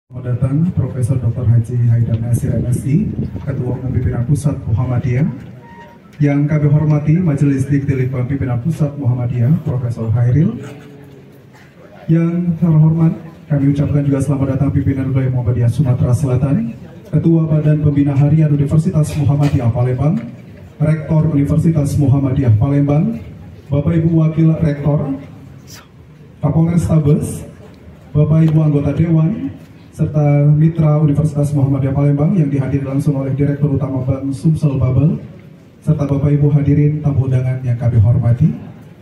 Selamat datang Profesor Dr. Haji Haidar Nasir MSI, Ketua Umum Pimpinan Pusat Muhammadiyah. Yang kami hormati Majelis Dikti Pimpinan Pusat Muhammadiyah, Profesor Hairil. Yang terhormat, kami ucapkan juga selamat datang Pimpinan Wilayah Muhammadiyah Sumatera Selatan, Ketua Badan Pembina Harian Universitas Muhammadiyah Palembang, Rektor Universitas Muhammadiyah Palembang, Bapak Ibu Wakil Rektor, Kapolres Tabes, Bapak Ibu anggota Dewan, serta mitra Universitas Muhammadiyah Palembang yang dihadiri langsung oleh Direktur Utama Bank Sumsel Babel, serta Bapak Ibu hadirin tamu undangan yang kami hormati.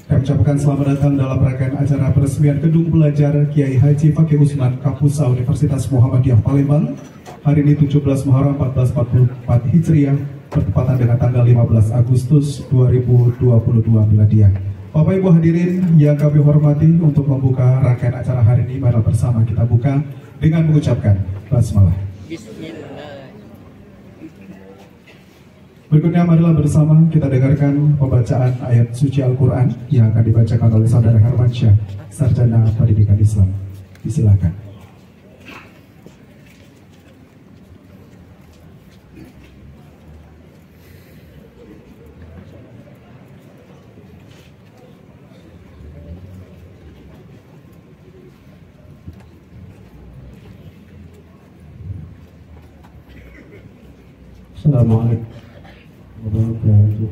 Kami ucapkan selamat datang dalam rangkaian acara peresmian Gedung Belajar Kiai Haji Fakih Usman Kapusa Universitas Muhammadiyah Palembang hari ini 17 Muharram 1444 Hijriah bertepatan dengan tanggal 15 Agustus 2022 Miladiah. Bapak Ibu hadirin yang kami hormati, untuk membuka rangkaian acara hari ini, mari bersama kita buka dengan mengucapkan basmalah. Bismillah. Berikutnya marilah bersama kita dengarkan pembacaan ayat suci Al-Quran yang akan dibacakan oleh Saudara Hermansyah, Sarjana Pendidikan Islam. Disilakan. Assalamualaikum warahmatullahi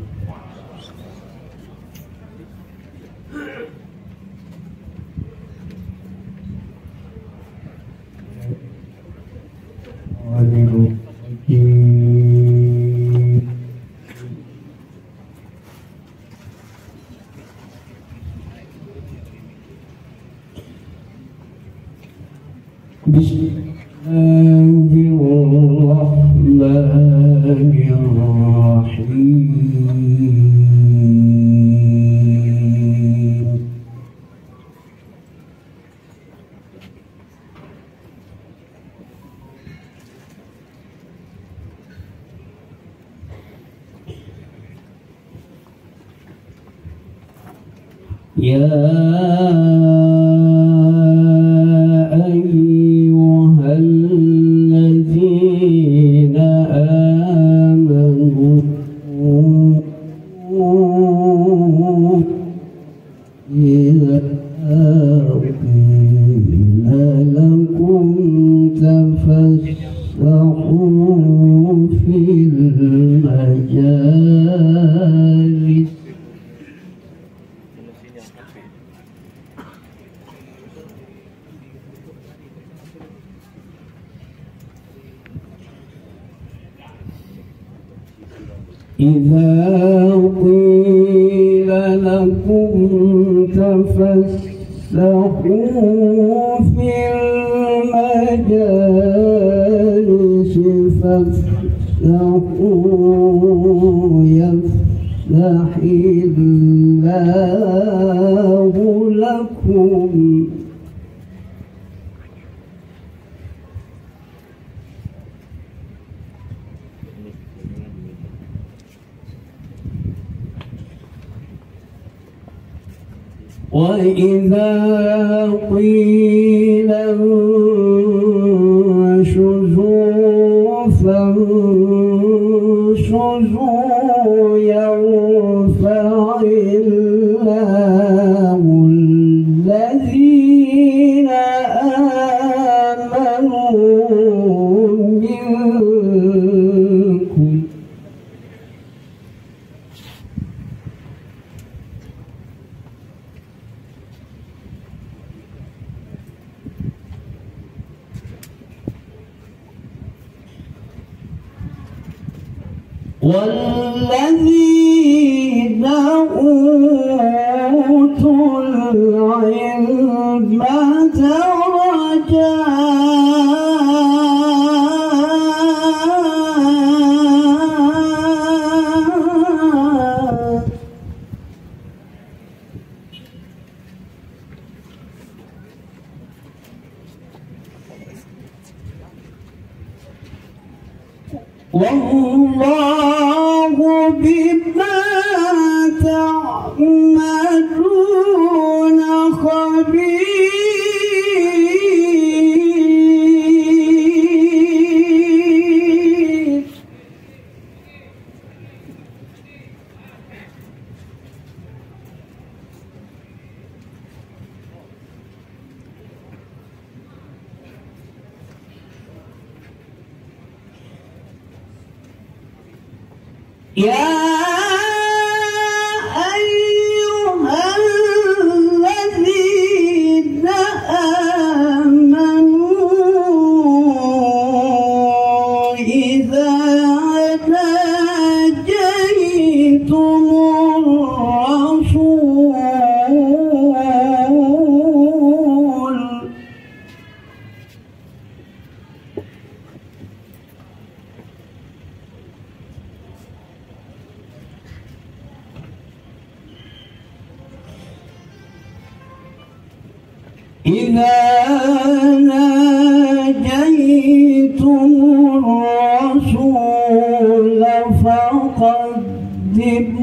Ya ayyuhalladzina amanu idza qila lakum tafassahu fil majalis إذا قيل لكم تفسحوا في المجالس فافسحوا يفسح الله لكم وإذا قيل انشزوا فانشزوا يرفع الله الذين آمنوا منكم والذين أوتوا العلم درجات والله بما تعملون خبير. يا أيها الذين آمنوا إذا ناجيتم الرسول إذا ناجيتم الرسول فقدموا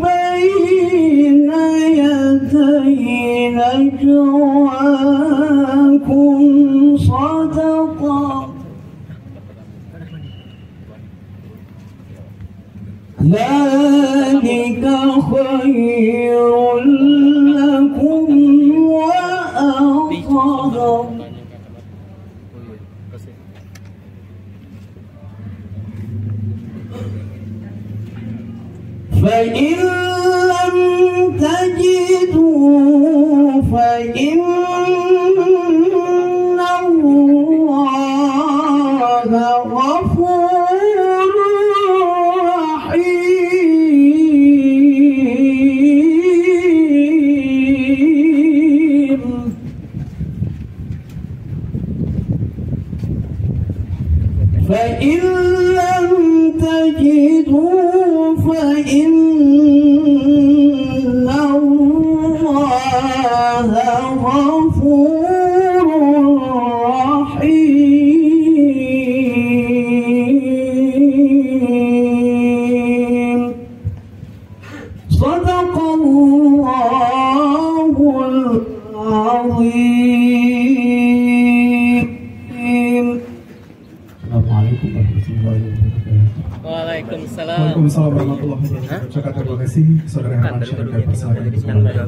بين يدي نجواكم صدقة ذلك خير لكم وأطهر فإن لم تجدوا فإن الله غفور رحيم فإن لم تجدوا فإن الله غفور رحيم صدق الله العظيم. Assalamualaikum warahmatullahi wabarakatuh. Waalaikumsalam. Waalaikumsalam warahmatullahi wabarakatuh. Ucapkan terima kasih saudara Herman Syarif dan pasangan yang berbahagia.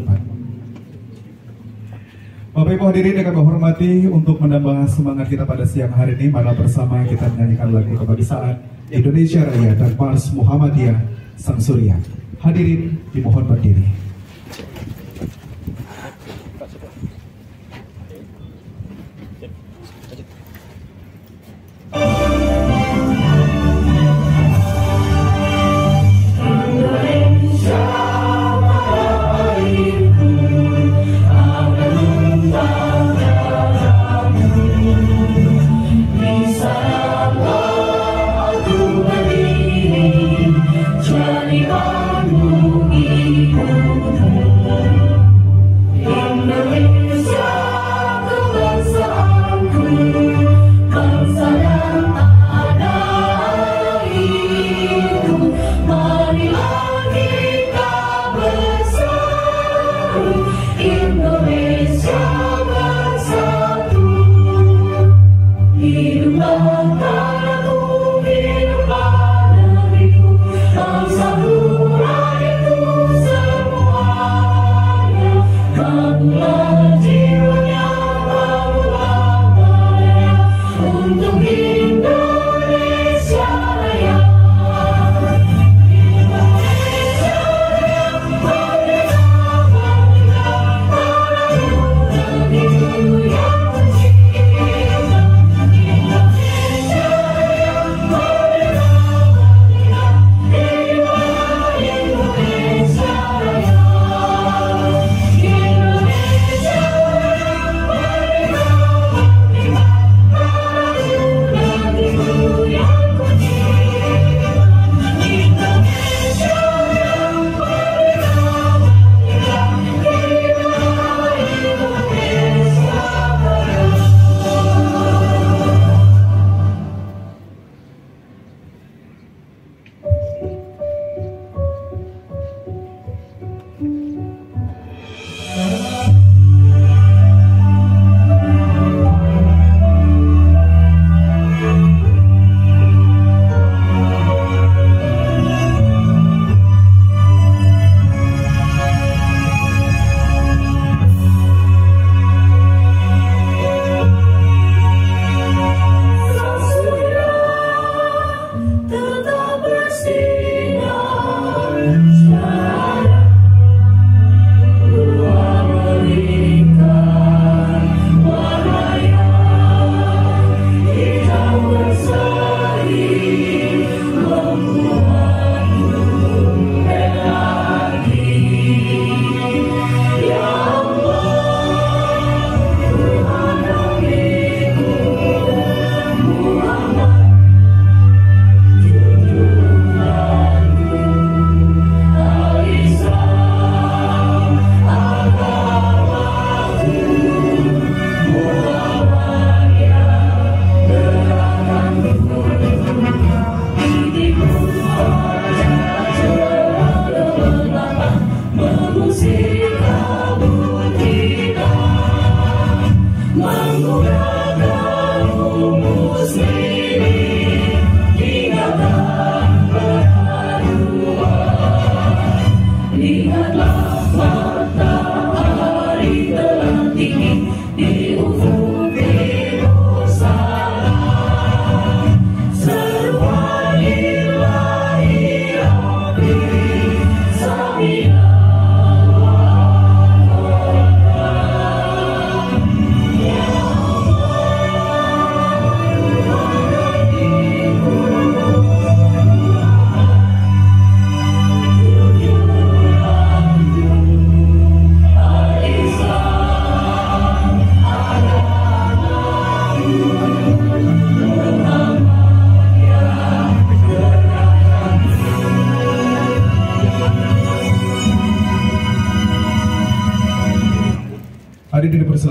Bapak Ibu hadirin yang kami hormati, untuk menambah semangat kita pada siang hari ini, mari bersama kita menyanyikan lagu kebangsaan Indonesia Raya dan Mars Muhammadiyah Sang Surya. Hadirin dimohon berdiri. Jadi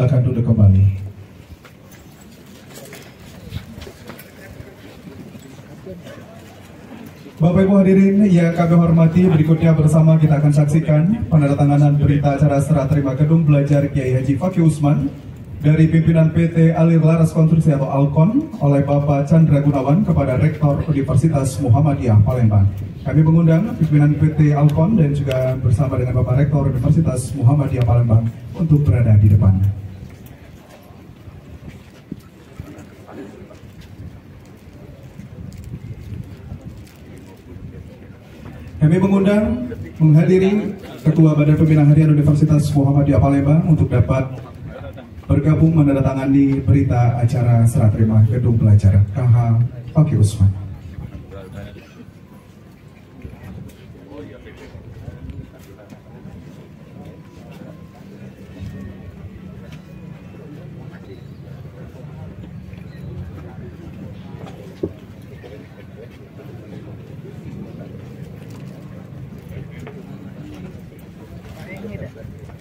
persilakan duduk kembali. Bapak Ibu hadirin yang kami hormati, berikutnya bersama kita akan saksikan penandatanganan berita acara serah terima gedung belajar Kiai Haji Fakih Usman dari pimpinan PT Alir Laras Konstruksi atau Alkon oleh Bapak Chandra Gunawan kepada Rektor Universitas Muhammadiyah Palembang. Kami mengundang pimpinan PT Alkon dan juga bersama dengan Bapak Rektor Universitas Muhammadiyah Palembang untuk berada di depan. Kami mengundang menghadiri Ketua Badan Pembina Harian Universitas Muhammadiyah Palembang untuk dapat bergabung menandatangani berita acara serah terima gedung belajar KH Fakih Usman.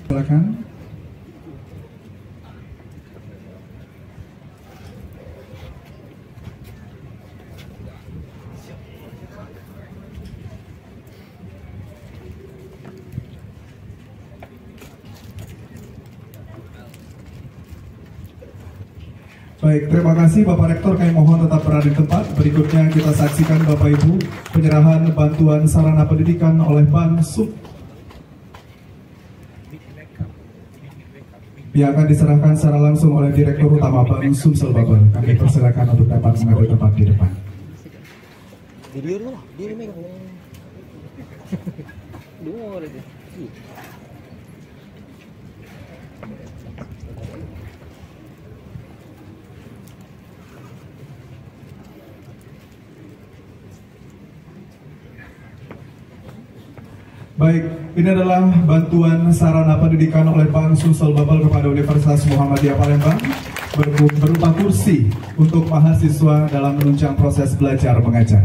Silakan. Baik, terima kasih Bapak Rektor, kami mohon tetap berada di tempat. Berikutnya kita saksikan Bapak Ibu penyerahan bantuan sarana pendidikan oleh Bank Sub yang akan diserahkan secara langsung oleh Direktur Utama Bank Sumsel Babel. Kami persilakan untuk dapat mengambil tempat di depan. Baik, ini adalah bantuan sarana pendidikan oleh Bank Sumsel Babel kepada Universitas Muhammadiyah Palembang berupa kursi untuk mahasiswa dalam menunjang proses belajar mengajar.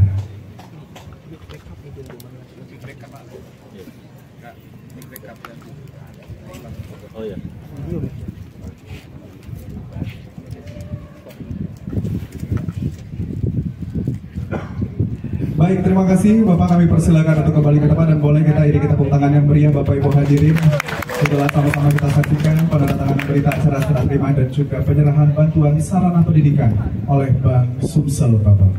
Baik, terima kasih Bapak, kami persilakan untuk kembali ke depan dan boleh kita tepuk tangan yang meriah Bapak Ibu hadirin setelah sama-sama kita saksikan penandatanganan berita acara serah terima dan juga penyerahan bantuan sarana pendidikan oleh Bank Sumsel Babel.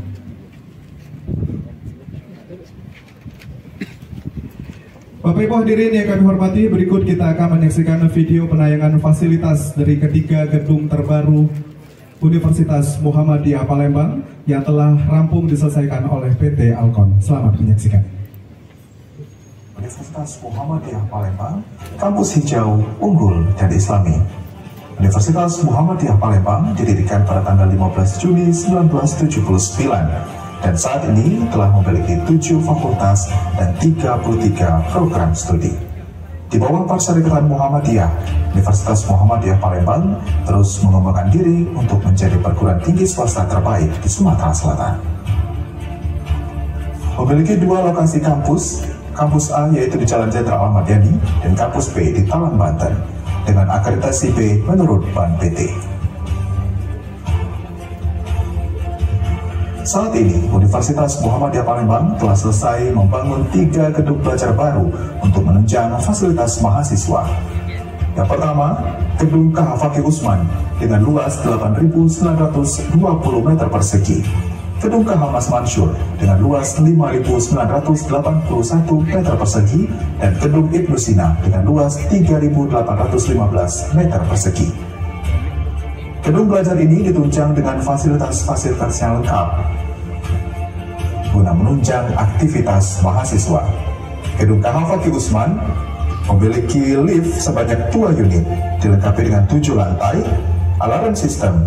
Bapak Ibu hadirin yang kami hormati, berikut kita akan menyaksikan video penayangan fasilitas dari ketiga gedung terbaru Universitas Muhammadiyah Palembang yang telah rampung diselesaikan oleh PT Alkon. Selamat menyaksikan. Universitas Muhammadiyah Palembang, kampus hijau, unggul, dan islami. Universitas Muhammadiyah Palembang didirikan pada tanggal 15 Juni 1979 dan saat ini telah memiliki 7 fakultas dan 33 program studi. Di bawah Persyarikatan Muhammadiyah, Universitas Muhammadiyah Palembang terus mengembangkan diri untuk menjadi perguruan tinggi swasta terbaik di Sumatera Selatan. Memiliki 2 lokasi kampus, kampus A yaitu di Jalan Jenderal Ahmad Yani dan kampus B di Talang, Banten, dengan akreditasi B menurut BAN PT. Saat ini, Universitas Muhammadiyah Palembang telah selesai membangun 3 gedung belajar baru untuk menunjang fasilitas mahasiswa. Yang pertama, gedung KH Fakih Usman dengan luas 8.920 meter persegi. Gedung KH Mas Mansur dengan luas 5.981 meter persegi dan gedung Ibnu Sina dengan luas 3.815 meter persegi. Gedung belajar ini ditunjang dengan fasilitas-fasilitas yang lengkap guna menunjang aktivitas mahasiswa. Gedung KH Fakih Usman memiliki lift sebanyak 2 unit, dilengkapi dengan 7 lantai, alarm sistem,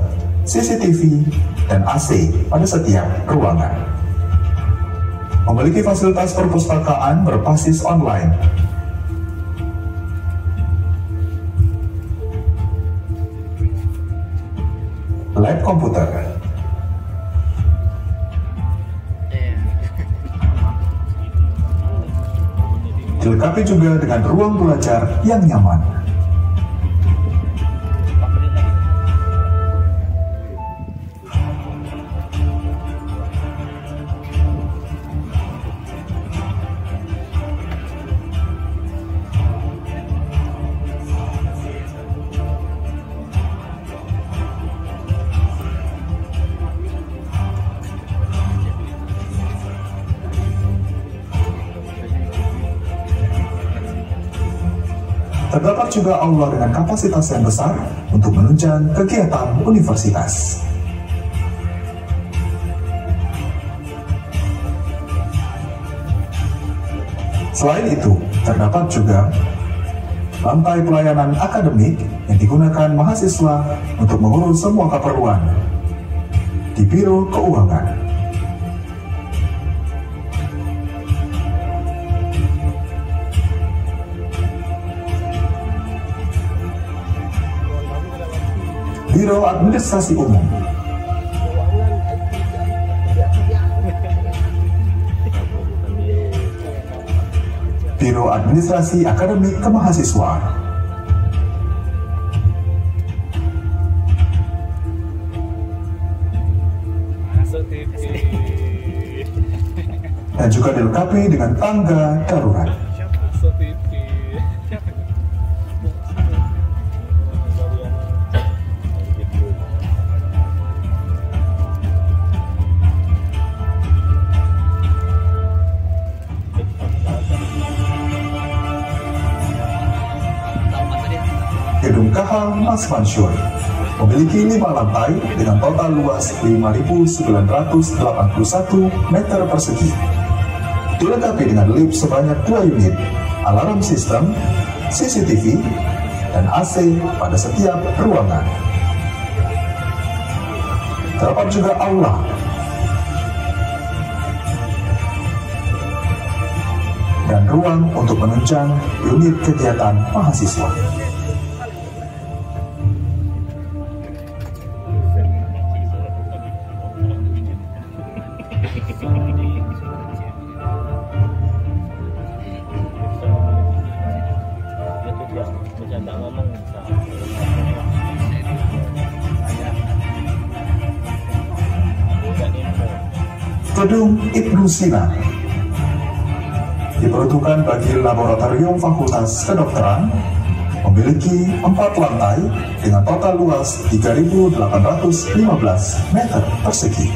CCTV, dan AC pada setiap ruangan. Memiliki fasilitas perpustakaan berbasis online. Lab komputer. Dilengkapi juga dengan ruang belajar yang nyaman. terdapat juga aula dengan kapasitas yang besar untuk menunjang kegiatan universitas. Selain itu, terdapat juga lantai pelayanan akademik yang digunakan mahasiswa untuk mengurus semua keperluan di Biro Keuangan. Biro Administrasi Umum. Biro Administrasi Akademik Kemahasiswaan. Dan juga dilengkapi dengan tangga darurat. Gedung KH Mas Mansur memiliki 5 lantai dengan total luas 5.981 meter persegi. Dilengkapi dengan lift sebanyak 2 unit, alarm sistem, CCTV, dan AC pada setiap ruangan. Terdapat juga aula dan ruang untuk menunjang unit kegiatan mahasiswa. Gedung Ibnu Sina diperuntukkan bagi Laboratorium Fakultas Kedokteran, memiliki 4 lantai dengan total luas 3.815 meter persegi.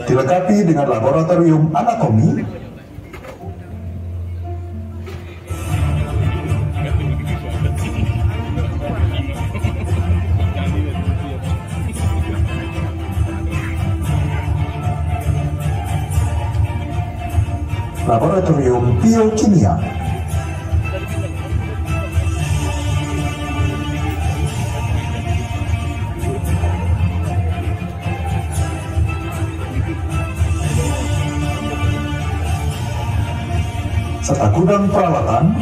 Dilengkapi dengan laboratorium anatomi, laboratorium biokimia, serta gudang peralatan,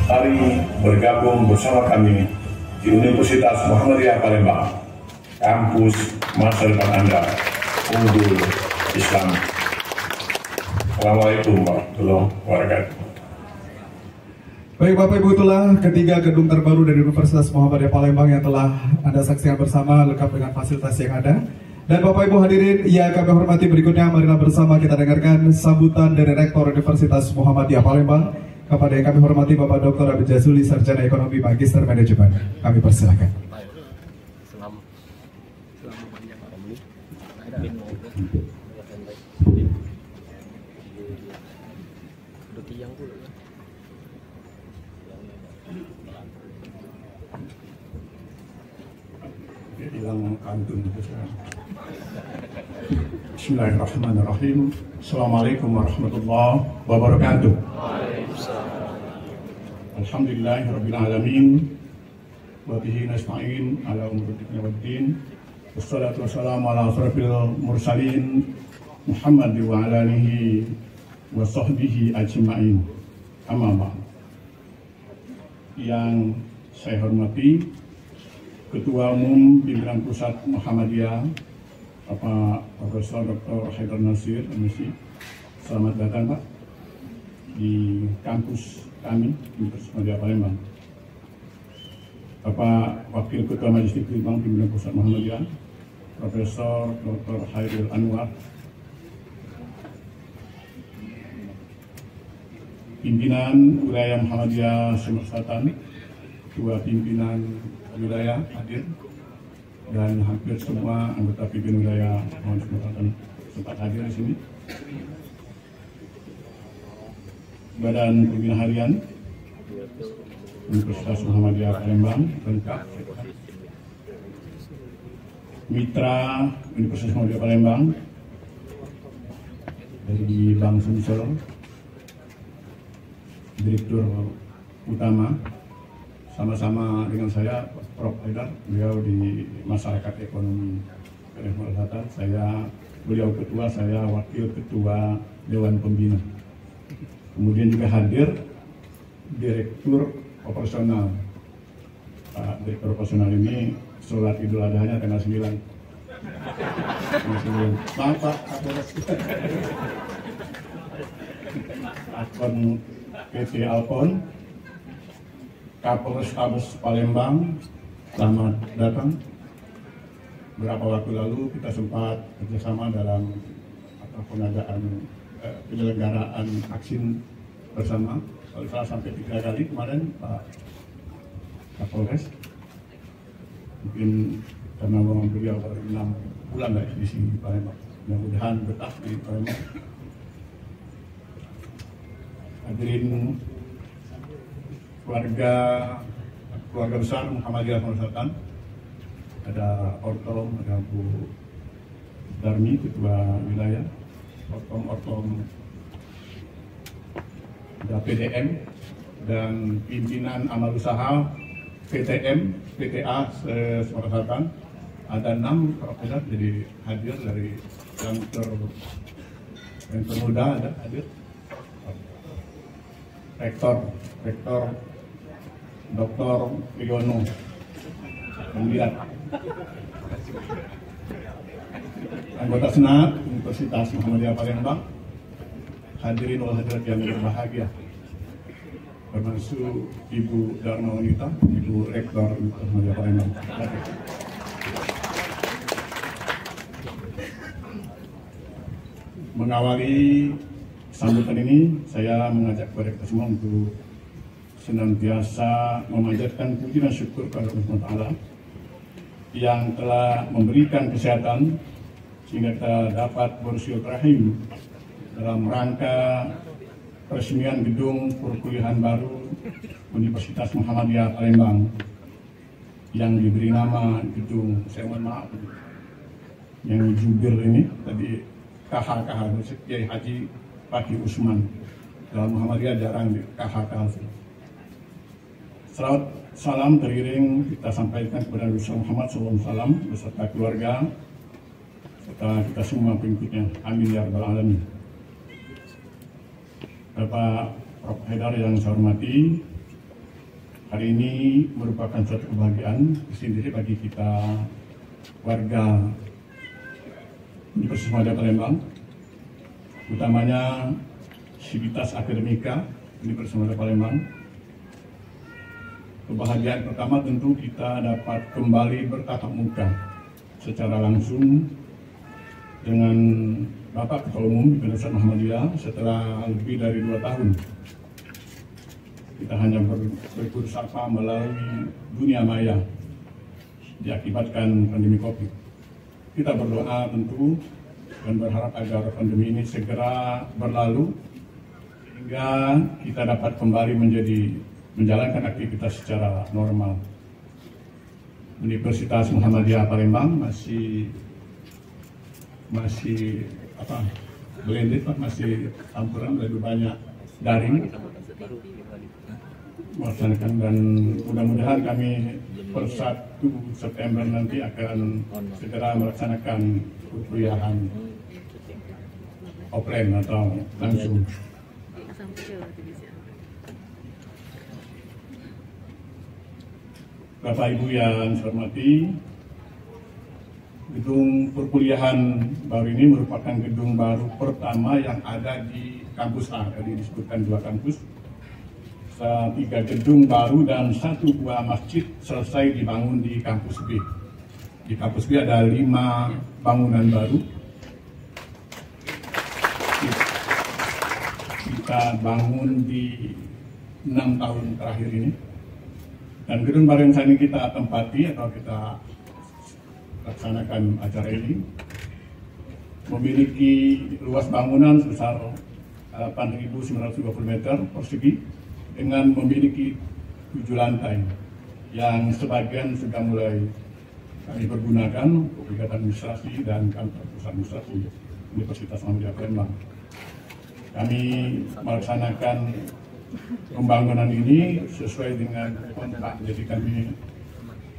mari bergabung bersama kami di Universitas Muhammadiyah Palembang, kampus masa depan Anda, unggul Islam. Assalamualaikum warahmatullahi wabarakatuh. Baik Bapak Ibu, itulah ketiga gedung terbaru dari Universitas Muhammadiyah Palembang yang telah Anda saksikan bersama, lengkap dengan fasilitas yang ada. Dan Bapak Ibu hadirin yang kami hormati, berikutnya marilah bersama kita dengarkan sambutan dari Rektor Universitas Muhammadiyah Palembang kepada yang kami hormati Bapak Dr. Abid Jazuli, Sarjana Ekonomi Magister Manajemen. Kami persilakan. Bismillahirrahmanirrahim. Assalamualaikum warahmatullahi wabarakatuh. Alhamdulillahirabbil alamin wa bihi nasta'in ala umuri dunya waddin. Wassalatu wassalamu ala asrofil mursalin Muhammad wa ala alihi wa sahbihi ajma'in. Amma ba'd. Yang saya hormati Ketua Umum Pimpinan Pusat Muhammadiyah Bapak Profesor Dr. Haidar Nasir, MSc. Selamat datang Pak di kampus kami Universitas Muhammadiyah Palembang. Bapak Wakil Ketua Majelis Tinggi Palembang Pimpinan Pusat Muhammadiyah Profesor Dr. Hairil Anwar, pimpinan wilayah Muhammadiyah Sumatera Selatan, dua pimpinan wilayah hadir, dan hampir semua anggota pimpinan wilayah Muhammadiyah Sumatera Selatan sempat hadir di sini. Badan Pembina Harian Universitas Muhammadiyah Palembang lengkap. Mitra Universitas Muhammadiyah Palembang dari Bank Sumsel, Direktur Utama, sama-sama dengan saya Prof. Haidar, beliau di Masyarakat Ekonomi Sumatera Selatan, beliau ketua, saya wakil ketua Dewan Pembina. Kemudian juga hadir Direktur Operasional. Pak Direktur Operasional ini sholat Idul Adha-nya tanggal 9. Maaf Pak Kapolres. Akun PT Alpon, Kapolres Tabes Palembang, selamat datang. Beberapa waktu lalu kita sempat kerjasama dalam penyelenggaraan vaksin bersama. Kalau salah sampai 3 kali kemarin Pak Kapolres. Mungkin karena beliau baru 6 bulan lah di sini Palembang. Mudah-mudahan betah di Palembang. Hadirin keluarga besar Muhammadiyah Sumatera Selatan, ada Ortom, ada Bu Darmi, ketua wilayah, Ortom, ada PDM, dan pimpinan amal usaha PTM, PTA Sumatera Selatan. Ada 6 profesor jadi hadir dari yang termuda ada hadir. Rektor Dr. Riono Pemlihat, anggota Senat Universitas Muhammadiyah Palembang, hadirin wal hadirat yang berbahagia, termasuk Ibu Dharma Wanita, Ibu Rektor Universitas Muhammadiyah Palembang. Mengawali sambutan ini, saya mengajak kepada kita semua untuk senantiasa memanjatkan puji dan syukur kepada Allah SWT yang telah memberikan kesehatan sehingga kita dapat bersilaturahim dalam rangka peresmian gedung perkuliahan baru Universitas Muhammadiyah Palembang yang diberi nama gedung, saya mohon maaf, yang jubir ini tadi KH Kiai Haji Fakih Usman. Dalam Muhammadiyah jarang di KH. Salawat salam teriring kita sampaikan kepada Rasulullah Muhammad SAW beserta keluarga serta kita semua pengikutnya. Amin ya rabbal alamin. Bapak Prof. Haidar yang saya hormati, hari ini merupakan suatu kebahagiaan tersendiri bagi kita warga Universitas Muhammadiyah Palembang, utamanya Sivitas Akademika Universitas Muhammadiyah Palembang. Kebahagiaan pertama tentu kita dapat kembali bertatap muka secara langsung dengan Bapak Ketua Umum Universitas Muhammadiyah setelah lebih dari 2 tahun. Kita hanya berkursus sapa melalui dunia maya diakibatkan pandemi Covid. Kita berdoa tentu dan berharap agar pandemi ini segera berlalu sehingga kita dapat kembali menjalankan aktivitas secara normal. Universitas Muhammadiyah Palembang masih blended Pak, masih campuran, lebih banyak daring melaksanakan, dan mudah-mudahan kami per 1 September nanti akan segera melaksanakan perkuliahan offline atau langsung. Bapak Ibu yang saya hormati, gedung perkuliahan baru ini merupakan gedung baru pertama yang ada di kampus A. Tadi disebutkan 2 kampus, 3 gedung baru dan 1 buah masjid selesai dibangun di kampus B. Di kampus B ada 5 bangunan baru. Kita kita bangun di 6 tahun terakhir ini. Dan gedung baru yang saat ini kita tempati atau kita laksanakan acara ini memiliki luas bangunan sebesar 8.920 meter persegi dengan memiliki 7 lantai yang sebagian sudah mulai kami pergunakan untuk kegiatan administrasi dan kantor pusat administrasi Universitas Muhammadiyah Palembang. Kami melaksanakan pembangunan ini sesuai dengan kontrak, jadi kami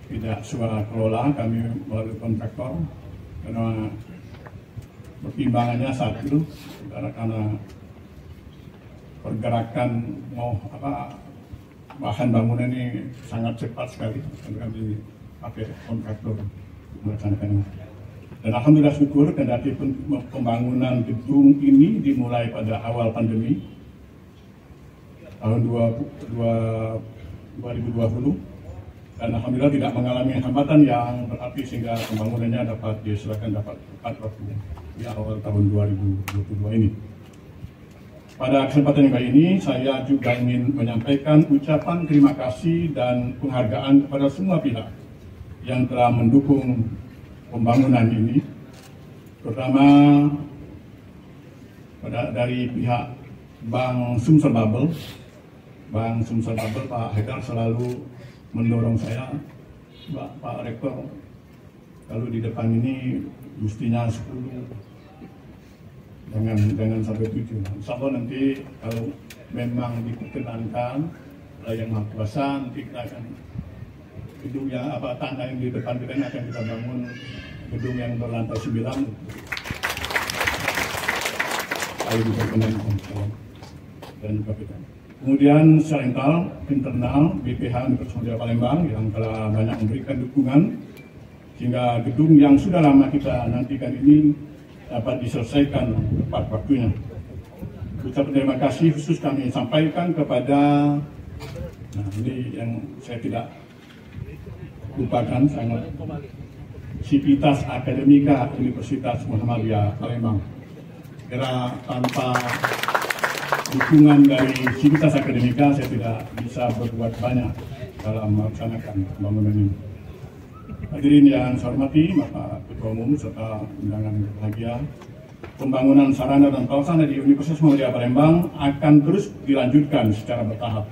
tidak kelola, kami melalui kontraktor karena pertimbangannya satu, karena pergerakan bahan bangunan ini sangat cepat sekali, kami pakai kontraktor melaksanakan ini. Dan alhamdulillah syukur kendati pembangunan gedung ini dimulai pada awal pandemi tahun 2020 dan alhamdulillah tidak mengalami hambatan yang berarti sehingga pembangunannya dapat diselesaikan dapat tepat waktu di awal tahun 2022 ini. Pada kesempatan yang kali ini saya juga ingin menyampaikan ucapan terima kasih dan penghargaan kepada semua pihak yang telah mendukung pembangunan ini, terutama dari pihak Bank Sumsel Bubble. Bank Sumsel Bubble, Pak Haidar selalu mendorong saya, Pak Rektor, kalau di depan ini mestinya 10, jangan sampai 7. Insya Allah nanti kalau memang diperkenankan oleh Yang Maha Kuasa, nanti kita akan gedung yang tanah yang di depan kita ini akan kita bangun gedung yang berlantai 9 kalau diperkenankan dan juga kita. Kemudian secara internal BPH Universitas Muhammadiyah Palembang yang telah banyak memberikan dukungan sehingga gedung yang sudah lama kita nantikan ini dapat diselesaikan tepat waktunya. Ucapan terima kasih khusus kami sampaikan kepada, ini yang saya tidak lupakan, sangat Sivitas Akademika Universitas Muhammadiyah Palembang. Kira tanpa dukungan dari Sivitas Akademika saya tidak bisa berbuat banyak dalam melaksanakan pembangunan ini. Hadirin yang saya hormati, Bapak Ketua Umum serta undangan berbahagia, pembangunan sarana dan prasarana di Universitas Muhammadiyah Palembang akan terus dilanjutkan secara bertahap.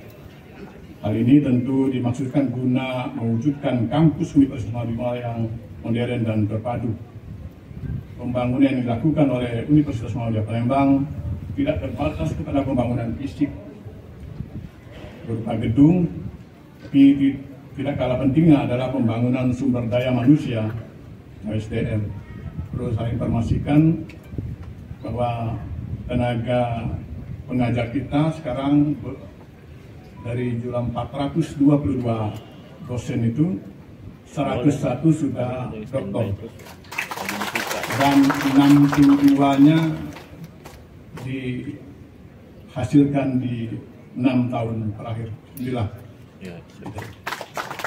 Hal ini tentu dimaksudkan guna mewujudkan kampus Universitas Muhammadiyah yang modern dan terpadu. Pembangunan yang dilakukan oleh Universitas Muhammadiyah Palembang tidak terbatas kepada pembangunan fisik berupa gedung, tapi tidak kalah pentingnya adalah pembangunan sumber daya manusia (SDM). Perlu saya informasikan bahwa tenaga pengajar kita sekarang dari jumlah 422 dosen itu 101 sudah doktor dan 62-nya dihasilkan di 6 tahun terakhir. Alhamdulillah.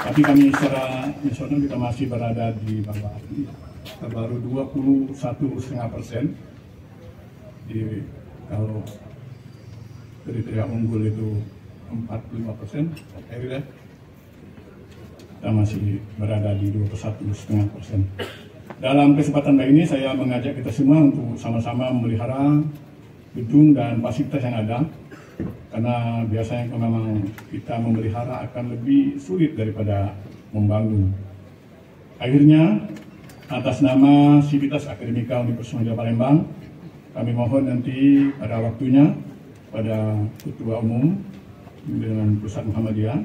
Tapi kami secara nasional kita masih berada di bawah, baru 21,5%. Kalau kriteria unggul itu 45%, akhirnya kita masih berada di 21,5%. Dalam kesempatan kali ini saya mengajak kita semua untuk sama-sama memelihara gedung dan fasilitas yang ada, karena biasanya kalau memang kita memelihara akan lebih sulit daripada membangun. Akhirnya, atas nama Sivitas Akademika Universitas Muhammadiyah Palembang, kami mohon nanti pada waktunya pada Ketua Umum dengan Pusat Muhammadiyah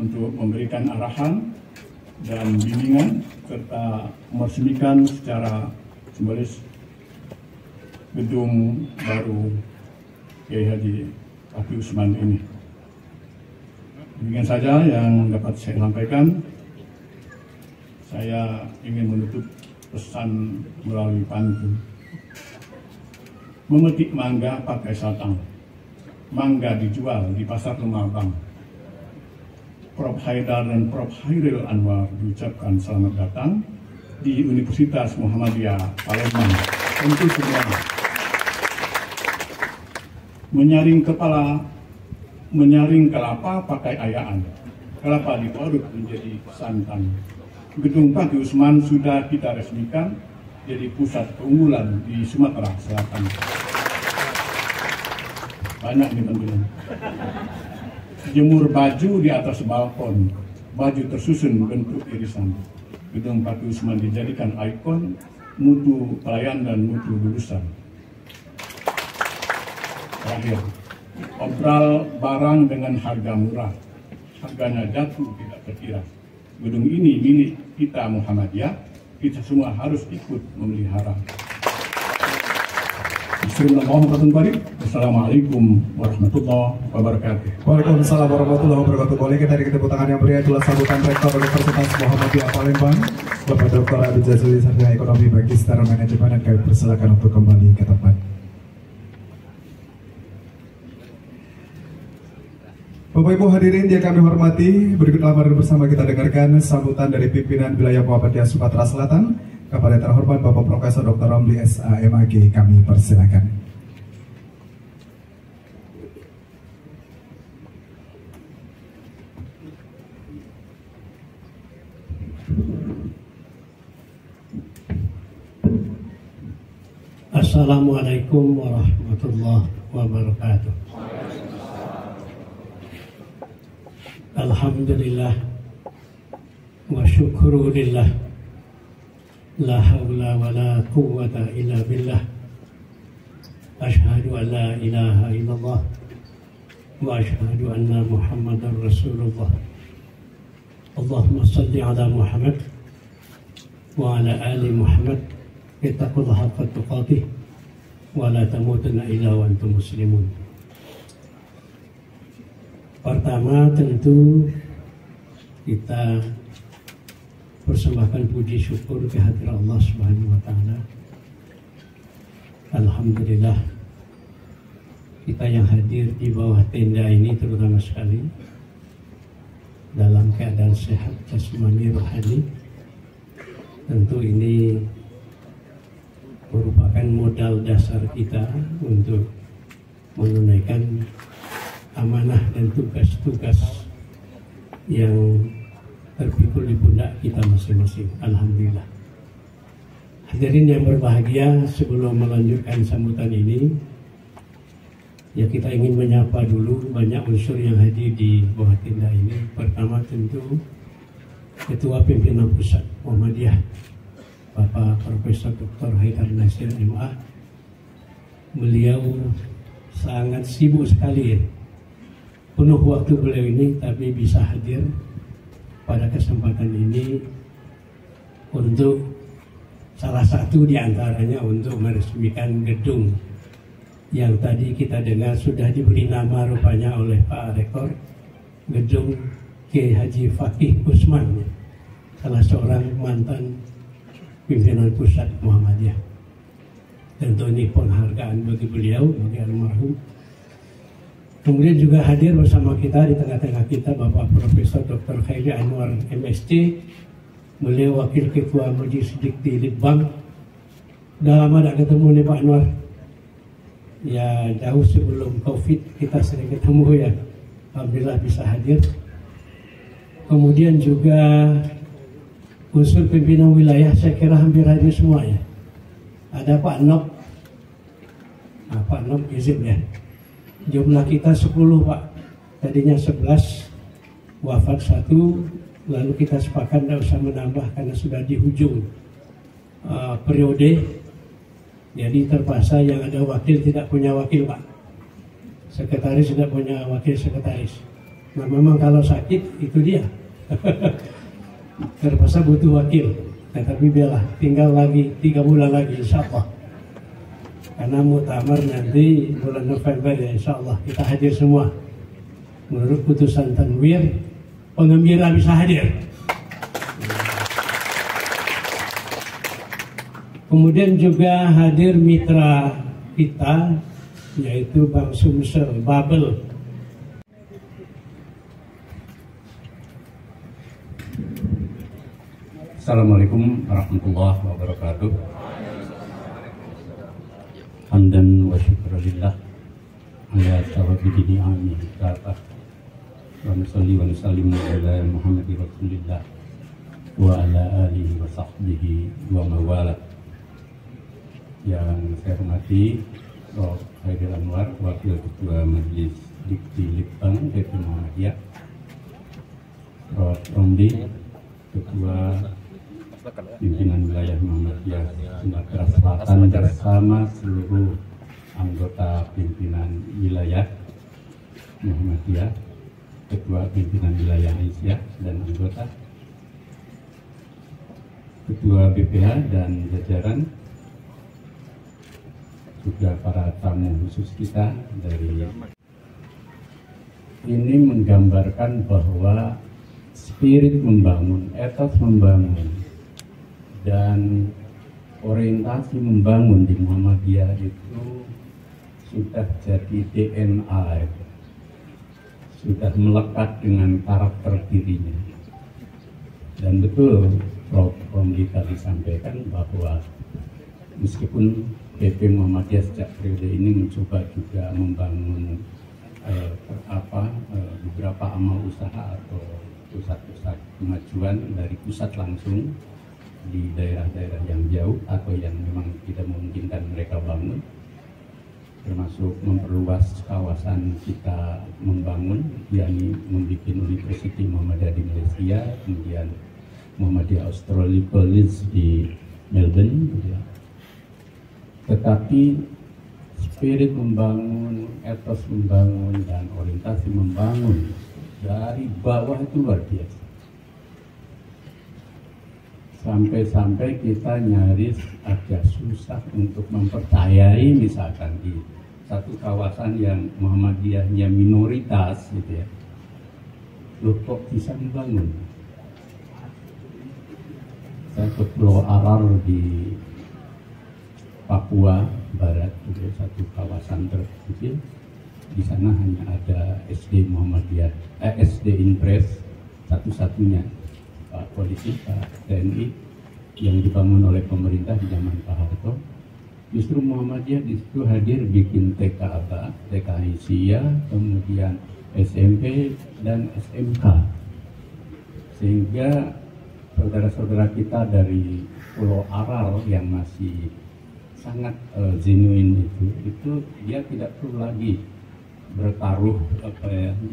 untuk memberikan arahan dan bimbingan serta meresmikan secara simbolis gedung baru Kiai Haji Fakih Usman ini. Demikian saja yang dapat saya sampaikan. Saya ingin menutup pesan melalui pantun. Memetik mangga pakai satang, mangga dijual di pasar Lemah Bang. Prof. Haidar dan Prof. Hairil Anwar diucapkan selamat datang di Universitas Muhammadiyah Palembang. Untuk semua menyaring kepala, menyaring kelapa pakai ayaan. Kelapa diparut menjadi santan. Gedung Fakih Usman sudah kita resmikan jadi pusat keunggulan di Sumatera Selatan. Banyak nih teman-teman. Jemur baju di atas balkon, baju tersusun bentuk irisan. Gedung Fakih Usman dijadikan ikon mutu pelayan dan mutu lulusan. Terakhir, obral barang dengan harga murah, harganya jatuh tidak terkira. Gedung ini milik kita Muhammadiyah, kita semua harus ikut memelihara. Assalamualaikum warahmatullahi wabarakatuh. Waalaikumsalam warahmatullahi wabarakatuh. Boleh kita beri tepuk tangan yang meriah itulah sambutan Rektor Universitas Muhammadiyah Palembang, Bapak Dr. Abdul Jazuli, Sarjana Ekonomi Magister Manajemen, dan kami persilakan untuk kembali ke tempat. Bapak Ibu hadirin yang kami hormati, berikutlah mari bersama kita dengarkan sambutan dari pimpinan wilayah Muhammadiyah Sumatera Selatan kepada yang terhormat Bapak Profesor Dr. Romli SAMAG. Kami persilakan. Assalamualaikum warahmatullahi wabarakatuh. Alhamdulillah wa syukurulillah, la hawla wa la quwwata illa billah, ashhadu an la ilaha illallah wa ashhadu anna Muhammadar Rasulullah. Allahumma salli ala Muhammad wa ala ali Muhammad, ittaqullaha haqqa tuqatih wa la tamutunna illa wa antum muslimun. Pertama tentu kita persembahkan puji syukur kehadirat Allah Subhanahu wa taala. Alhamdulillah kita yang hadir di bawah tenda ini terutama sekali dalam keadaan sehat jasmani rohani. Tentu ini merupakan modal dasar kita untuk menunaikan amanah dan tugas-tugas yang terpikul di pundak kita masing-masing. Alhamdulillah. Hadirin yang berbahagia, sebelum melanjutkan sambutan ini, ya kita ingin menyapa dulu banyak unsur yang hadir di bawah tenda ini. Pertama tentu Ketua Pimpinan Pusat Muhammadiyah, Bapak Profesor Dr. Haidar Nasir MA. Beliau sangat sibuk sekali ya. Penuh waktu beliau ini, tapi bisa hadir pada kesempatan ini untuk salah satu di antaranya untuk meresmikan gedung yang tadi kita dengar sudah diberi nama rupanya oleh Pak Rektor, Gedung Kiai Haji Fakih Usman, salah seorang mantan pimpinan pusat Muhammadiyah. Tentu ini penghargaan bagi beliau, bagi almarhum. Kemudian juga hadir bersama kita di tengah-tengah kita Bapak Profesor Dr. Khairi Anwar MSc. Beliau Wakil Ketua Majelis Dikti Litbang. Udah lama tidak ketemu nih Pak Anwar. Ya jauh sebelum Covid kita sering ketemu ya. Alhamdulillah bisa hadir. Kemudian juga unsur pimpinan wilayah saya kira hampir hadir semua ya. Ada Pak Nok. Nah, Pak Nok izin ya. Jumlah kita 10 Pak, tadinya 11, wafat 1, lalu kita sepakat tidak usah menambah karena sudah di ujung periode, jadi terpaksa yang ada wakil tidak punya wakil Pak, sekretaris tidak punya wakil sekretaris. Nah memang kalau sakit itu dia, terpaksa butuh wakil, tetapi biarlah tinggal lagi 3 bulan lagi insya Allah. Karena muktamar nanti bulan November ya insya Allah kita hadir semua. Menurut putusan Tanwir, pengembira bisa hadir. Kemudian juga hadir mitra kita yaitu Bank Sumsel Babel. Assalamualaikum warahmatullahi wabarakatuh. Hamdan wa syukurillah ala sawabihi amin kata wa nusalli wa nusallimu ala Muhammad Rasulillah wa ala alihi wa sahbihi wa mawala. Yang saya hormati Prof. Hairil Anwar, Wakil Ketua Majelis Dikti Litbang PP Muhammadiyah, Prof. Romli, Ketua Pimpinan Wilayah Muhammadiyah Sumatera Selatan bersama seluruh anggota pimpinan wilayah Muhammadiyah, Ketua Pimpinan Wilayah Aisyah dan anggota Ketua BPH dan jajaran, juga para tamu khusus kita dari ini menggambarkan bahwa spirit membangun, etos membangun, dan orientasi membangun di Muhammadiyah itu sudah jadi DNA, sudah melekat dengan karakter dirinya. Dan betul Prof. Romli tadi sampaikan bahwa meskipun PP Muhammadiyah sejak periode ini mencoba juga membangun beberapa amal usaha atau pusat-pusat kemajuan dari pusat langsung di daerah-daerah yang jauh atau yang memang tidak memungkinkan mereka bangun, termasuk memperluas kawasan kita membangun, yakni membuat University Muhammadiyah di Malaysia, kemudian Muhammadiyah Australia College di Melbourne, ya. Tetapi spirit membangun, etos membangun, dan orientasi membangun dari bawah itu luar biasa. Sampai-sampai kita nyaris agak susah untuk mempercayai misalkan di satu kawasan yang Muhammadiyahnya minoritas gitu ya, loh kok bisa membangun. Saya ke Pulau Arar di Papua Barat, itu satu kawasan terkecil. Di sana hanya ada SD Muhammadiyah, SD Impres satu-satunya, Pak Polisi, Pak TNI, yang dibangun oleh pemerintah di zaman Pak Harto. Justru Muhammadiyah di situ hadir bikin TK ABA, TK Aisyah, kemudian SMP dan SMK, sehingga saudara-saudara kita dari Pulau Aral yang masih sangat genuine itu dia tidak perlu lagi bertaruh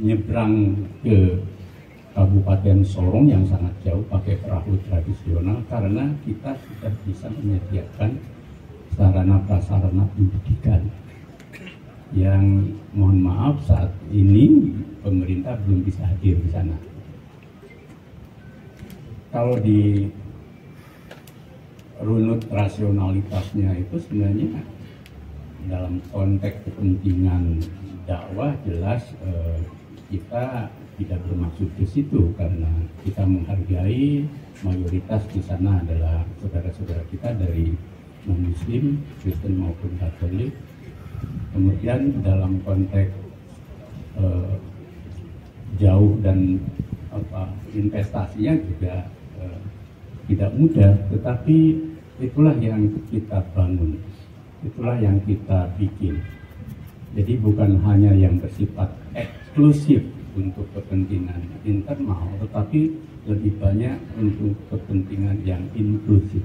nyebrang ke Kabupaten Sorong yang sangat jauh pakai perahu tradisional, karena kita sudah bisa menyediakan sarana prasarana pendidikan yang mohon maaf saat ini pemerintah belum bisa hadir di sana. Kalau di runut rasionalitasnya itu sebenarnya dalam konteks kepentingan dakwah jelas kita tidak bermaksud ke situ, karena kita menghargai mayoritas di sana adalah saudara-saudara kita dari non-Muslim, Kristen maupun Katolik. Kemudian dalam konteks jauh dan investasinya juga tidak mudah, tetapi itulah yang kita bangun, itulah yang kita bikin. Jadi bukan hanya yang bersifat eksklusif untuk kepentingan internal, tetapi lebih banyak untuk kepentingan yang inklusif.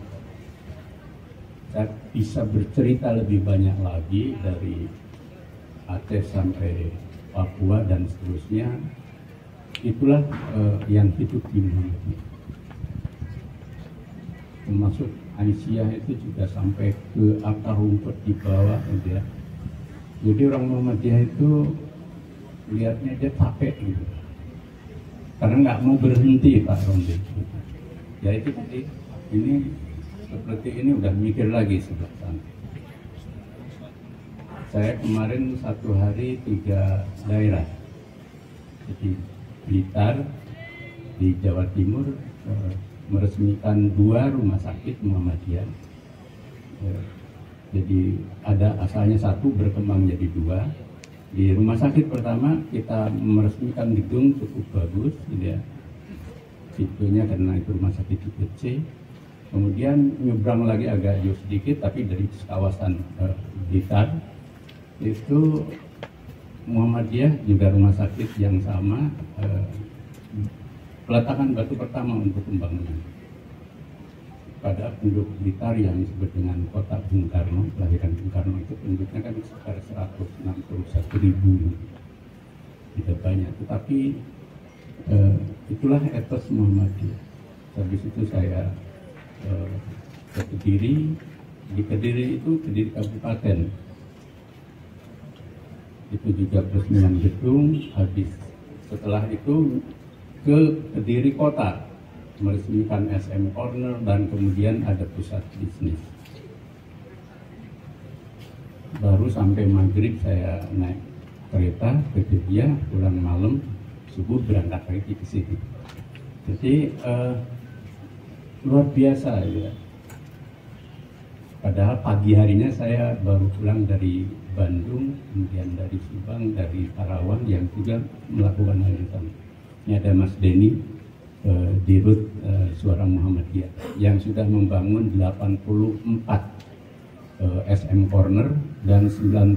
Saya bisa bercerita lebih banyak lagi dari Aceh sampai Papua dan seterusnya. Itulah yang hidup di Muhammadiyah. Termasuk Aisyah itu juga sampai ke akar rumput di bawah, ya. Jadi orang Muhammadiyah itu lihatnya dia capek gitu, karena nggak mau berhenti Pak Romli. Ya itu tadi, ini seperti ini udah mikir lagi sebelah sana. Saya kemarin satu hari 3 daerah, jadi Blitar di Jawa Timur meresmikan 2 rumah sakit Muhammadiyah. Jadi ada asalnya 1 berkembang jadi 2. Di rumah sakit pertama kita meresmikan gedung cukup bagus, gitu ya, tipenya karena itu rumah sakit tipe C. Kemudian nyebrang lagi agak jauh sedikit, tapi dari kawasan Blitar itu Muhammadiyah juga rumah sakit yang sama, peletakan batu pertama untuk pembangunan pada penduduk Blitar yang disebut dengan kota Bung Karno, kelahiran Bung Karno itu penduduknya kan sekitar 161.000, tidak banyak, tetapi itulah etos Muhammadiyah. Habis itu saya ke Kediri. Di Kediri itu Kediri Kabupaten itu juga peresmian gedung. Habis setelah itu ke Kediri Kota meresmikan SM Corner dan kemudian ada pusat bisnis. Baru sampai maghrib saya naik kereta ke Jogja, pulang malam, subuh berangkat lagi ke sini. Jadi luar biasa ya. Padahal pagi harinya saya baru pulang dari Bandung, kemudian dari Subang, dari Karawang yang juga melakukan hal yang sama. Ini ada Mas Denny di Rut Suara Muhammadiyah yang sudah membangun 84 SM Corner dan 90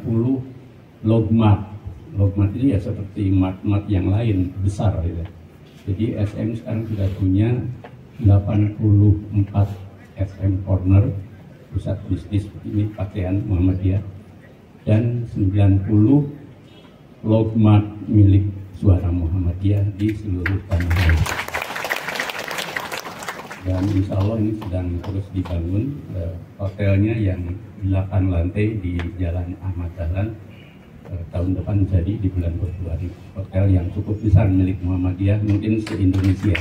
logmart. Logmart ini ya seperti mart-mart yang lain besar gitu. Jadi SM sekarang sudah punya 84 SM Corner, pusat bisnis ini pakaian Muhammadiyah, dan 90 logmart milik Suara Muhammadiyah di seluruh tanah air. Dan insya Allah ini sedang terus dibangun hotelnya yang 8 lantai di Jalan Ahmad Dahlan. Tahun depan jadi di bulan Februari. Hotel yang cukup besar milik Muhammadiyah, mungkin se-Indonesia,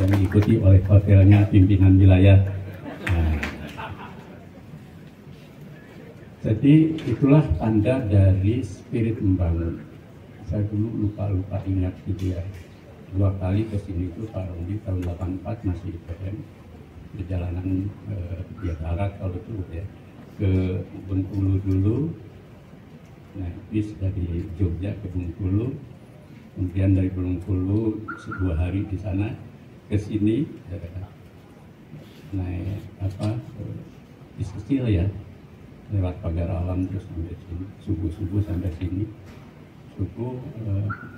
yang diikuti oleh hotelnya pimpinan wilayah. Nah, jadi itulah tanda dari spirit membangun. Saya dulu lupa ingat gitu ya. 2 kali ke sini itu Pak Rondi tahun 84 masih di PM, perjalanan dia darat kalau itu ya, ke Bengkulu dulu. Nah, bis dari Jogja ke Bengkulu, kemudian dari Bengkulu 2 hari di sana ke sini, naik bis kecil ya, lewat Pagar Alam terus sampai sini, subuh sampai sini. Subuh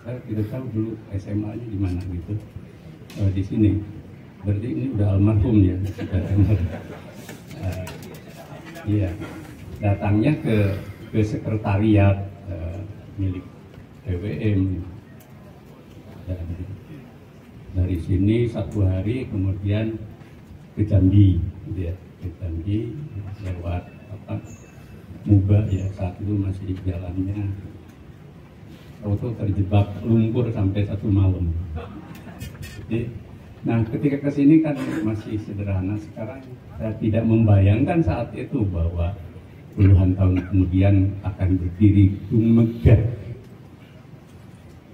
saya tidak tahu dulu SMA-nya di mana gitu, di sini. Berarti ini udah almarhum ya, iya. Datangnya ke sekretariat milik BWM, dan dari sini 1 hari kemudian ke Jambi, gitu ya, ke Jambi lewat Muba ya, saat itu masih jalannya, auto terjebak lumpur sampai 1 malam. Jadi, nah ketika kesini kan masih sederhana. Sekarang saya tidak membayangkan saat itu bahwa puluhan tahun kemudian akan berdiri gedung megah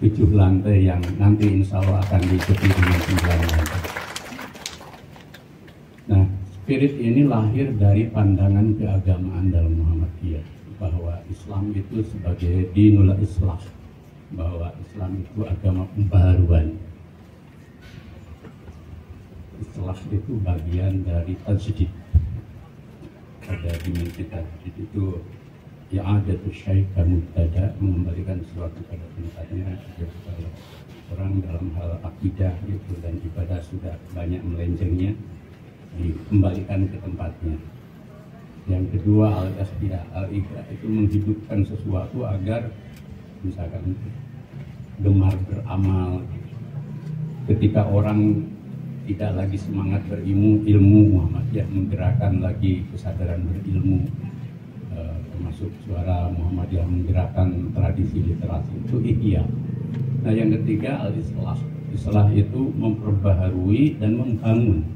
7 lantai yang nanti insya Allah akan diikuti dengan 9 lantai. Nah, spirit ini lahir dari pandangan keagamaan dalam Muhammadiyah, bahwa Islam itu sebagai dinul islah, bahwa Islam itu agama pembaharuan. Islah itu bagian dari tajdid. Ada dimensi tajdid itu yang ada tuh syai' mubtada, mengembalikan sesuatu pada tempatnya. Kalau orang dalam hal akidah itu dan ibadah sudah banyak melencengnya, dikembalikan ke tempatnya. Yang kedua al-ikhya itu menghidupkan sesuatu agar misalkan gemar beramal. Ketika orang tidak lagi semangat berilmu, ilmu Muhammadiyah menggerakkan lagi kesadaran berilmu, termasuk Suara Muhammadiyah menggerakkan tradisi literasi, itu ihya. Nah, yang ketiga al-islah. Islah itu memperbaharui dan membangun.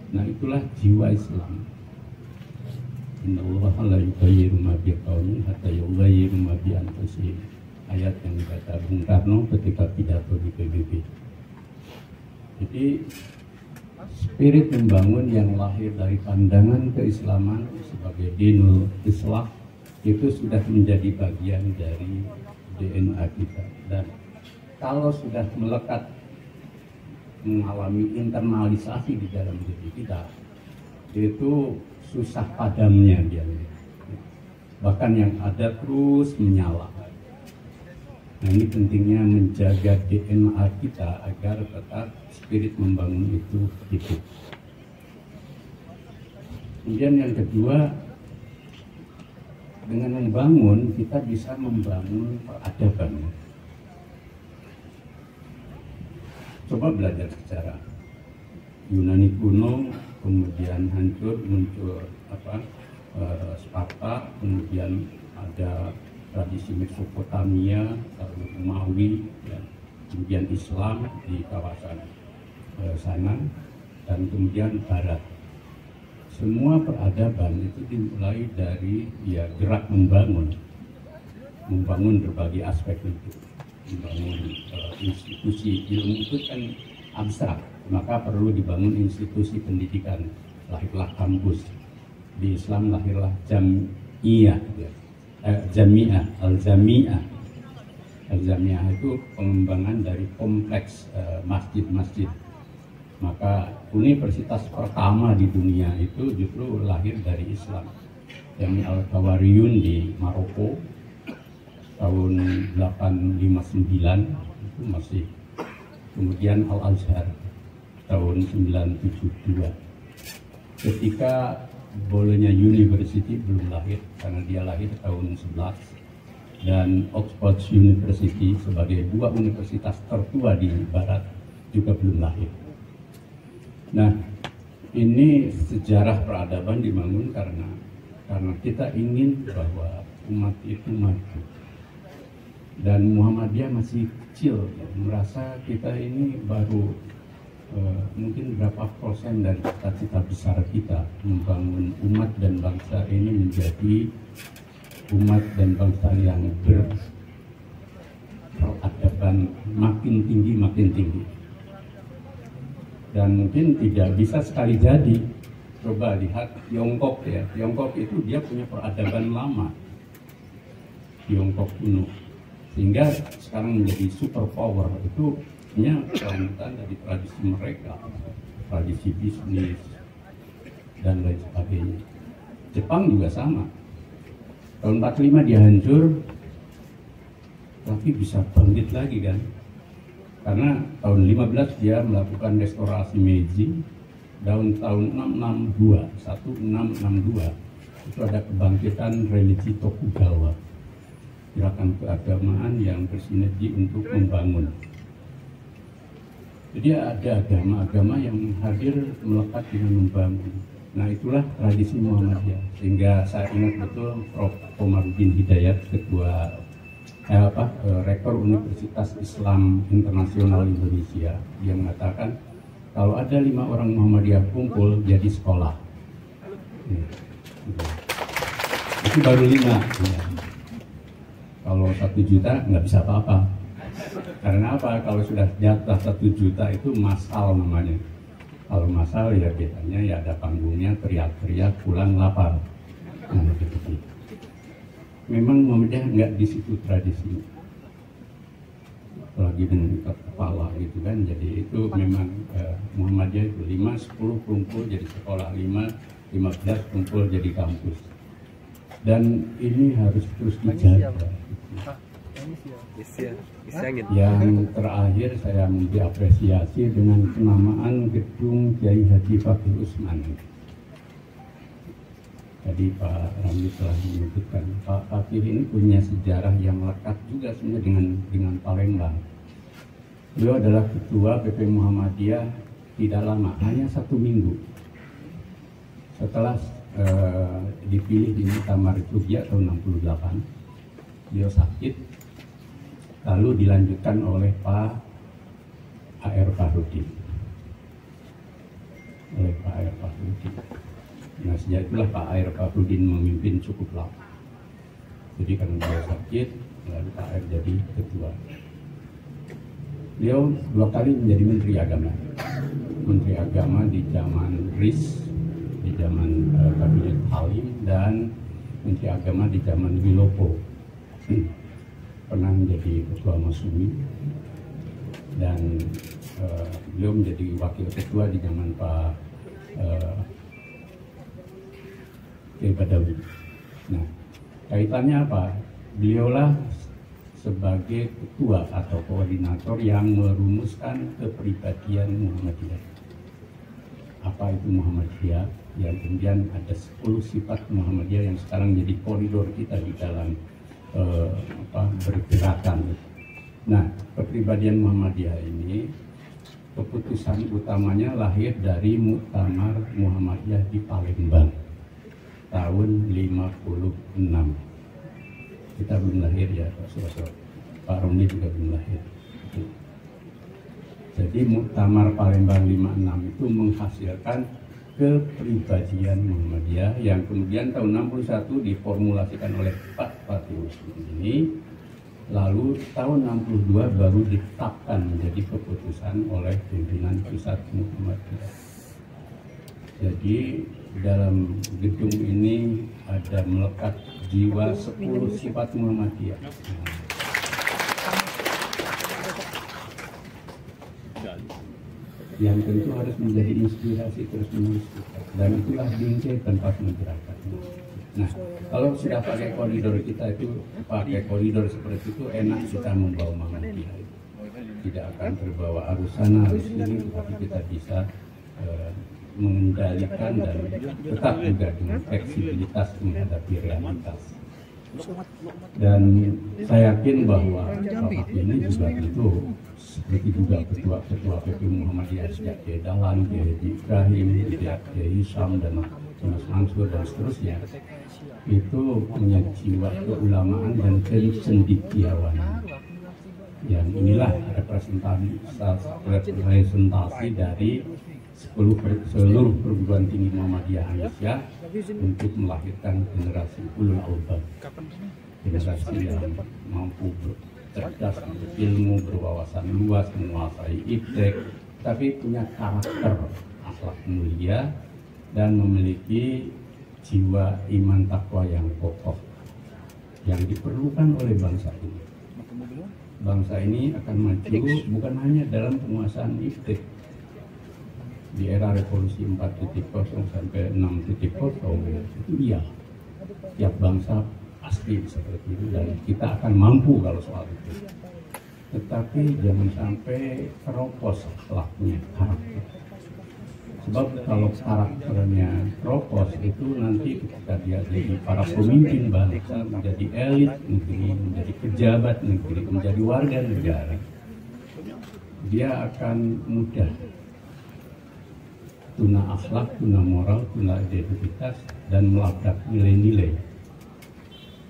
Nah, itulah jiwa Islam. Innallaha la yughayyiru ma biqaumin hatta yughayyiru ma bi anfusihim. Ayat yang dikata Bung Karno ketika pidato di PBB. Jadi spirit membangun yang lahir dari pandangan keislaman sebagai dinul islah itu sudah menjadi bagian dari DNA kita. Dan kalau sudah melekat, mengalami internalisasi di dalam diri kita, itu susah padamnya biasanya. bahkan yang ada terus menyala. Nah, ini pentingnya menjaga DNA kita agar tetap spirit membangun itu hidup. Kemudian yang kedua, dengan membangun kita bisa membangun peradaban. Coba belajar sejarah. Yunani kuno, kemudian hancur, muncul Sparta, kemudian ada tradisi Mesopotamia, lalu Umawi, ya, kemudian Islam di kawasan sana, dan kemudian Barat. Semua peradaban itu dimulai dari gerak membangun berbagai aspek itu, membangun institusi. Ilmu itu kan abstrak, maka perlu dibangun institusi pendidikan. Lahirlah kampus, di Islam lahirlah jamiah, jamiah, al-jamiah itu pengembangan dari kompleks masjid-masjid. Maka universitas pertama di dunia itu justru lahir dari Islam. Jami al-Qawariyun di Maroko tahun 859 itu masih. Kemudian Al-Azhar tahun 972. Ketika Bologna University belum lahir, karena dia lahir tahun 11, dan Oxford University sebagai dua universitas tertua di Barat juga belum lahir. Nah, ini sejarah peradaban dibangun karena kita ingin bahwa umat itu maju. Dan Muhammadiyah masih kecil, ya, merasa kita ini baru mungkin berapa persen dari cita-cita besar kita membangun umat dan bangsa ini menjadi umat dan bangsa yang berperadaban makin tinggi. Dan mungkin tidak bisa sekali jadi. Coba lihat Tiongkok, ya, Tiongkok itu dia punya peradaban lama, Tiongkok kuno, sehingga sekarang menjadi superpower. Itu punya kelanjutan dari tradisi mereka, tradisi bisnis dan lain sebagainya. Jepang juga sama. Tahun 45 dia hancur, tapi bisa bangkit lagi kan? Karena tahun 15 dia melakukan restorasi Meiji. Tahun 1662 itu ada kebangkitan religi Tokugawa, gerakan keagamaan yang bersinergi untuk membangun. Jadi ada agama-agama yang hadir melekat dengan membangun. Nah, itulah tradisi Muhammadiyah. Sehingga saya ingat betul Prof. Komarudin Hidayat, ketua Rektor Universitas Islam Internasional Indonesia, dia mengatakan kalau ada 5 orang Muhammadiyah kumpul jadi sekolah. Itu baru 5. Ya. Kalau 1 juta nggak bisa apa-apa. Karena apa? Kalau sudah jatah 1 juta itu masal namanya. Kalau masal ya biasanya ya ada panggungnya, teriak-teriak, pulang lapar. Nah, gitu. Memang Muhammadiyah nggak di situ tradisinya. Apalagi dengan kepala gitu kan. Jadi itu memang Muhammadiyah itu 5-10 kumpul jadi sekolah, 5-15 kumpul jadi kampus. Dan ini harus terus dijaga. Yang terakhir saya memberi apresiasi dengan penamaan gedung Kiai Haji Fakih Usman. Tadi Pak Ramli telah menyebutkan, Pak Fakih ini punya sejarah yang lekat juga sebenarnya dengan Palembang. Beliau adalah ketua PP Muhammadiyah tidak lama, hanya 1 minggu setelah dipilih di Muktamar Jogja tahun 68. Beliau sakit, lalu dilanjutkan oleh Pak A.R. Fahrudin. Nah, sejak itulah Pak A.R. Fahrudin memimpin cukup lama. Jadi karena beliau sakit, lalu Pak A.R. jadi ketua. Beliau 2 kali menjadi Menteri Agama. Menteri Agama di zaman RIS, di zaman Kabinet Halim, dan Menteri Agama di zaman Wilopo. Pernah menjadi ketua Masumi, dan beliau menjadi wakil ketua di zaman Pak Kiai Badawi. Nah, Kaitannya apa? Beliaulah sebagai ketua atau koordinator yang merumuskan kepribadian Muhammadiyah. Apa itu Muhammadiyah? Yang kemudian ada 10 sifat Muhammadiyah yang sekarang jadi koridor kita di dalam bergerakan. Nah, kepribadian Muhammadiyah ini keputusan utamanya lahir dari Muktamar Muhammadiyah di Palembang tahun 56. Kita belum lahir ya, Pak Romli juga belum lahir. Jadi Muktamar Palembang 56 itu menghasilkan kepribadian Muhammadiyah yang kemudian tahun 61 diformulasikan oleh Pak Fatih Usman ini. Lalu tahun 62 baru ditetapkan menjadi keputusan oleh pimpinan pusat Muhammadiyah. Jadi dalam gedung ini ada melekat jiwa 10 sifat Muhammadiyah. Yang tentu harus menjadi inspirasi terus-menerus kita. Dan itulah bingkai tempat menggerakkan. Nah, kalau sudah pakai koridor kita itu, pakai koridor seperti itu, enak kita membawa Muhammadiyah. Tidak akan terbawa arus sana, arus sini, tapi kita bisa mengendalikan dan tetap juga dengan fleksibilitas menghadapi realitas. Dan saya yakin bahwa Bapak ini juga itu seperti juga ketua-ketua PP Muhammadiyah sejak Kiai Dahlan, Kiai Ibrahim, Kiai Hisam dan Mas Mansur dan seterusnya, itu punya jiwa keulamaan dan kecendikiawanan. Yang inilah representasi dari seluruh perguruan tinggi Muhammadiyah Indonesia untuk melahirkan generasi ulul albab, generasi yang mampu cerdas, berilmu, berwawasan luas, menguasai iptek, tapi punya karakter akhlak mulia dan memiliki jiwa iman takwa yang kokoh yang diperlukan oleh bangsa ini. Bangsa ini akan maju bukan hanya dalam penguasaan iptek. Di era revolusi 4.0 sampai 6.0 itu iya, tiap bangsa pasti seperti itu dan kita akan mampu kalau soal itu. Tetapi jangan sampai teropos akhlaknya, karakter. Sebab kalau karakternya teropos itu nanti ketika dia jadi para pemimpin bangsa, menjadi elit negeri, menjadi pejabat negeri, menjadi warga negara, dia akan mudah tuna akhlak, tuna moral, tuna identitas, dan melabrak nilai-nilai.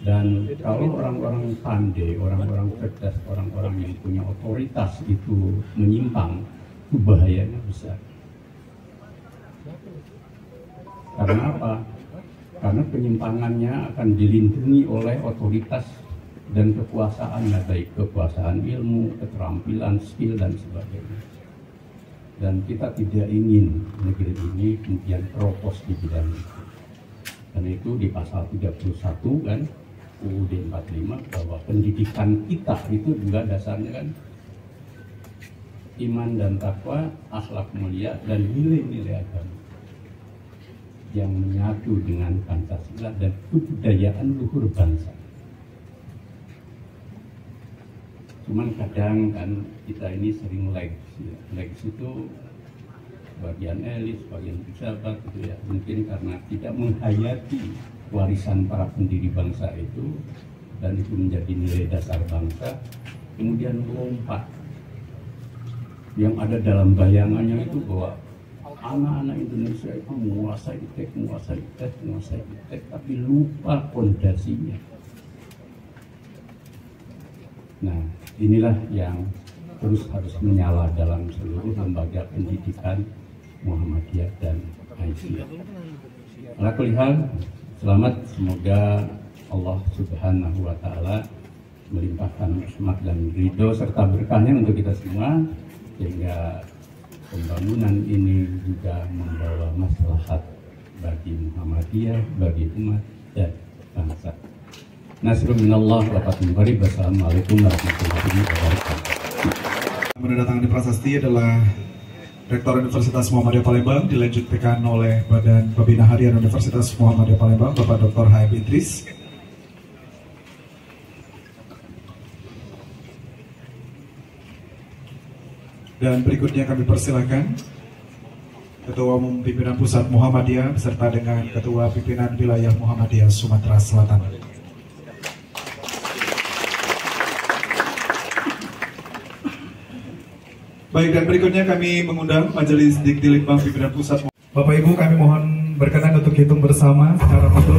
Dan kalau orang-orang pandai, orang-orang cerdas, orang-orang yang punya otoritas itu menyimpang, itu bahayanya besar. Karena apa? Karena penyimpangannya akan dilindungi oleh otoritas dan kekuasaan, baik kekuasaan ilmu, keterampilan, skill, dan sebagainya. Dan kita tidak ingin negeri ini kemudian teropos di bidang itu. Dan itu di pasal 31 kan UUD 45 bahwa pendidikan kita itu juga dasarnya kan iman dan takwa, akhlak mulia dan nilai-nilai agama yang menyatu dengan Pancasila dan kebudayaan luhur bangsa. Cuman kadang kan kita ini sering legs itu bagian elit, bagian pejabat gitu ya, mungkin karena tidak menghayati warisan para pendiri bangsa itu dan itu menjadi nilai dasar bangsa, kemudian lompat. Yang ada dalam bayangannya itu bahwa anak-anak Indonesia itu menguasai iptek, tapi lupa fondasinya. Nah, inilah yang terus harus menyala dalam seluruh lembaga pendidikan Muhammadiyah dan Aisyah. Ala kulli hal, selamat, semoga Allah Subhanahu wa Ta'ala melimpahkan rahmat dan ridho serta berkahnya untuk kita semua, sehingga pembangunan ini juga membawa maslahat bagi Muhammadiyah, bagi umat dan bangsa. Nasrul minallah wa fatihul qarib. Wassalamualaikum warahmatullahi wabarakatuh. Menandatangani prasasti adalah Rektor Universitas Muhammadiyah Palembang, dilanjutkan oleh Badan Pembina Harian Universitas Muhammadiyah Palembang, Bapak Dr. H.M. Idris. Dan berikutnya kami persilakan Ketua Umum Pimpinan Pusat Muhammadiyah beserta dengan Ketua Pimpinan Wilayah Muhammadiyah Sumatera Selatan. Baik, dan berikutnya kami mengundang Majelis Dikti Litbang Pimpinan Pusat. Bapak Ibu, kami mohon berkenan untuk hitung bersama secara betul.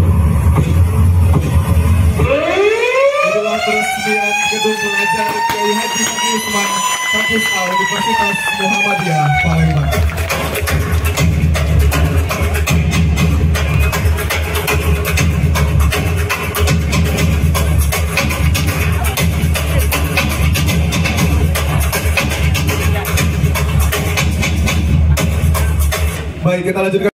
Itulah peresmian gedung belajar Kiai Haji Fakih Usman Kampus A Universitas Muhammadiyah Palembang. Baik, kita lanjutkan.